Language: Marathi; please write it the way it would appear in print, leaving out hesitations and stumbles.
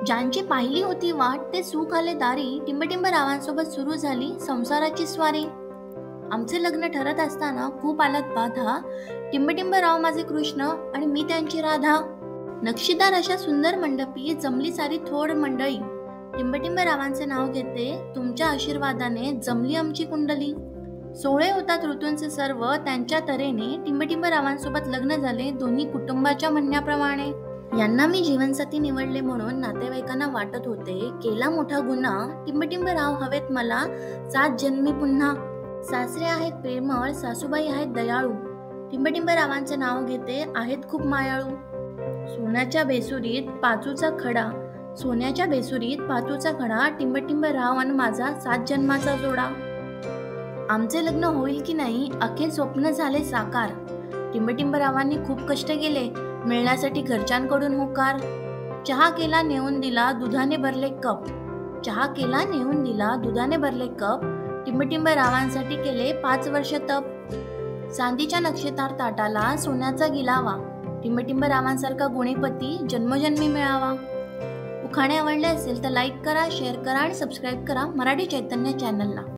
ज्यांची पाहिली होती वाट ते सुख आले दारी, टिंबटिंब रावांसोबत सुरू झाली संसाराची स्वारी. आमचे लग्न ठरत असताना खूप आलात बाधा, टिंबटिंब राव माझे कृष्ण आणि मी त्यांची राधा. नक्षीदार अशा सुंदर मंडपी जमली सारी थोड मंडळी, टिंबटिंब रावांचे नाव घेते, तुमच्या आशीर्वादाने जमली आमची कुंडली. सोहळे होतात ऋतूंचे सर्व, त्यांच्या तऱ्हेने टिंबटिंब रावांसोबत लग्न झाले दोन्ही कुटुंबाच्या म्हणण्याप्रमाणे. यांना मी जीवनसाथी निवडले म्हणून नातेवाईकांना वाटत होते केला मोठा गुन्हा, टिंबटिंब राव हवेत मला 7 जन्मी पुन्हा. सासरे आहेत प्रेमळ, सासूबाई आहेत दयाळू, टिंबटिंब रावांचे नाव घेते, आहेत खूप मायाळू. सोन्याच्या बेसुरीत पाचूचा खडा, सोन्याच्या बेसुरीत पाचूचा खडा, टिंबटिंब राव आणि माझा 7 जन्माचा जोडा. आमचे लग्न होईल की नाही अखेर स्वप्न झाले साकार, टिंबटिंब रावांनी खूप कष्ट केले मिळण्यासाठी घरच्यांकडून होकार. चहा केला नेऊन दिला दुधाने भरले कप, चहा केला नेऊन दिला दुधाने भरले कप, टिंबटिंब रावांसाठी केले 5 वर्ष तप. चांदीच्या नक्षीदार ताटाला सोन्याचा गिलावा, टिंबटिंब रावांसारखा गुणीपती जन्मोजन्मी मिळावा. उखाणे आवडले असेल तर लाईक करा, शेअर करा आणि सबस्क्राईब करा मराठी चैतन्य चॅनलला.